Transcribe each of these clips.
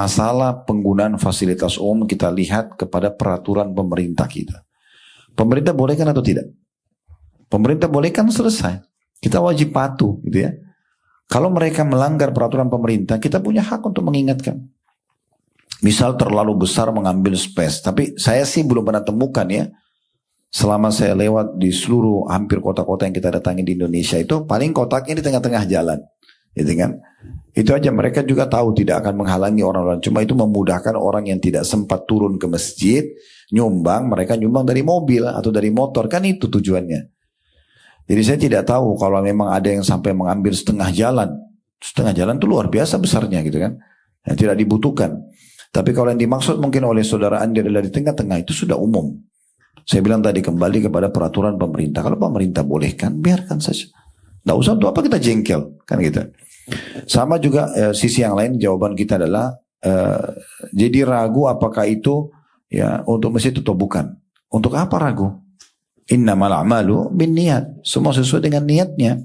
Masalah penggunaan fasilitas umum kita lihat kepada peraturan pemerintah kita. Pemerintah bolehkan atau tidak? Pemerintah bolehkan, selesai. Kita wajib patuh, gitu ya. Kalau mereka melanggar peraturan pemerintah, kita punya hak untuk mengingatkan. Misal terlalu besar mengambil space, tapi saya sih belum pernah temukan ya. Selama saya lewat di seluruh hampir kota-kota yang kita datangi di Indonesia itu, paling kotaknya di tengah-tengah jalan, gitu kan? Itu aja, mereka juga tahu tidak akan menghalangi orang-orang. Cuma itu memudahkan orang yang tidak sempat turun ke masjid, nyumbang, mereka nyumbang dari mobil atau dari motor, kan itu tujuannya. Jadi saya tidak tahu kalau memang ada yang sampai mengambil setengah jalan. Setengah jalan itu luar biasa besarnya gitu kan. Yang tidak dibutuhkan. Tapi kalau yang dimaksud mungkin oleh saudara Andi adalah di tengah-tengah, itu sudah umum. Saya bilang tadi kembali kepada peraturan pemerintah. Kalau pemerintah bolehkan, biarkan saja. Tidak usah untuk apa kita jengkel, kan gitu. Sama juga sisi yang lain jawaban kita adalah jadi ragu apakah itu ya untuk masjid atau bukan. Untuk apa ragu? Innamal a'malu binniyat. Semua sesuai dengan niatnya.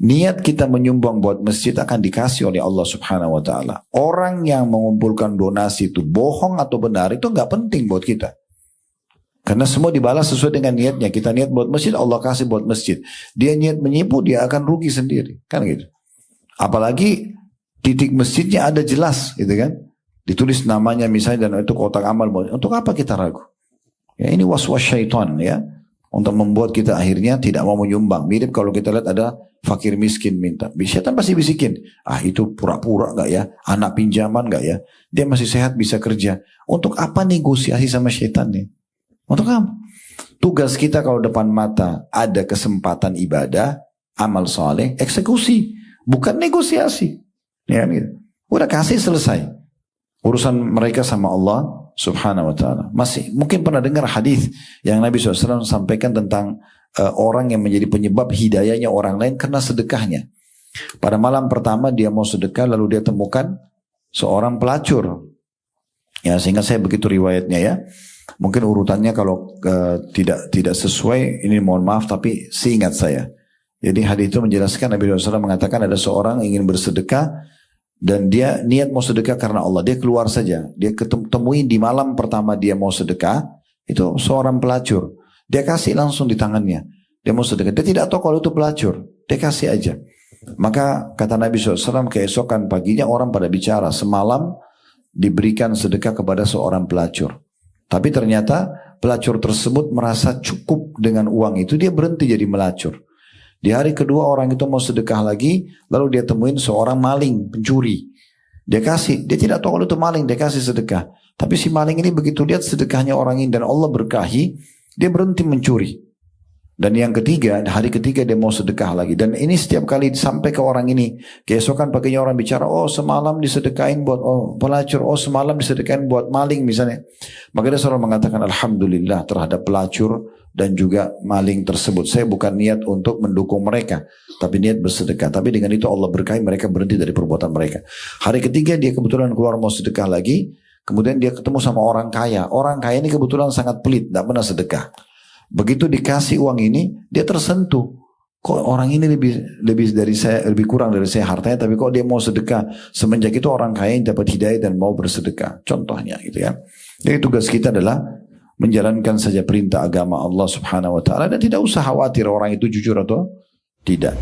Niat kita menyumbang buat masjid akan dikasih oleh Allah Subhanahu wa taala. Orang yang mengumpulkan donasi itu bohong atau benar itu nggak penting buat kita. Karena semua dibalas sesuai dengan niatnya. Kita niat buat masjid, Allah kasih buat masjid. Dia niat menipu, dia akan rugi sendiri. Kan gitu. Apalagi titik masjidnya ada jelas gitu kan. Ditulis namanya misalnya dan itu kotak amal. Untuk apa kita ragu? Ya ini was-was syaitan ya. Untuk membuat kita akhirnya tidak mau menyumbang. Mirip kalau kita lihat ada fakir miskin minta. Syaitan pasti bisikin. Ah itu pura-pura gak ya? Anak pinjaman gak ya? Dia masih sehat bisa kerja. Untuk apa negosiasi sama syaitan nih? Untuk apa? Tugas kita kalau depan mata ada kesempatan ibadah, amal soleh, eksekusi. Bukan negosiasi. Ya, gitu. Udah kasih selesai. Urusan mereka sama Allah Subhanahu wa ta'ala. Masih mungkin pernah dengar hadis yang Nabi SAW sampaikan tentang orang yang menjadi penyebab hidayahnya orang lain karena sedekahnya. Pada malam pertama dia mau sedekah lalu dia temukan seorang pelacur. Ya, sehingga saya begitu riwayatnya ya. Mungkin urutannya kalau tidak sesuai, ini mohon maaf tapi seingat saya. Jadi hadis itu menjelaskan Nabi SAW mengatakan ada seorang ingin bersedekah dan dia niat mau sedekah karena Allah. Dia keluar saja. Dia ketemuin di malam pertama dia mau sedekah. Itu seorang pelacur. Dia kasih langsung di tangannya. Dia mau sedekah. Dia tidak tahu kalau itu pelacur. Dia kasih aja. Maka kata Nabi SAW keesokan paginya orang pada bicara. Semalam diberikan sedekah kepada seorang pelacur. Tapi ternyata pelacur tersebut merasa cukup dengan uang itu. Dia berhenti jadi melacur. Di hari kedua orang itu mau sedekah lagi, lalu dia temuin seorang maling, pencuri. Dia kasih, dia tidak tahu kalau itu maling, dia kasih sedekah. Tapi si maling ini begitu lihat sedekahnya orang ini dan Allah berkahi, dia berhenti mencuri. Dan yang ketiga, hari ketiga dia mau sedekah lagi. Dan ini setiap kali sampai ke orang ini, keesokan paginya orang bicara, oh semalam disedekain buat pelacur, oh semalam disedekain buat maling misalnya. Maka dia selalu mengatakan Alhamdulillah terhadap pelacur dan juga maling tersebut. Saya bukan niat untuk mendukung mereka, tapi niat bersedekah. Tapi dengan itu Allah berkahi, mereka berhenti dari perbuatan mereka. Hari ketiga dia kebetulan keluar mau sedekah lagi, kemudian dia ketemu sama orang kaya. Orang kaya ini kebetulan sangat pelit, tidak pernah sedekah. Begitu dikasih uang ini, dia tersentuh. Kok orang ini lebih kurang dari saya hartanya, tapi kok dia mau sedekah. Semenjak itu orang kaya yang dapat hidayah dan mau bersedekah. Contohnya gitu ya. Jadi tugas kita adalah menjalankan saja perintah agama Allah Subhanahu wa taala dan tidak usah khawatir orang itu jujur atau tidak.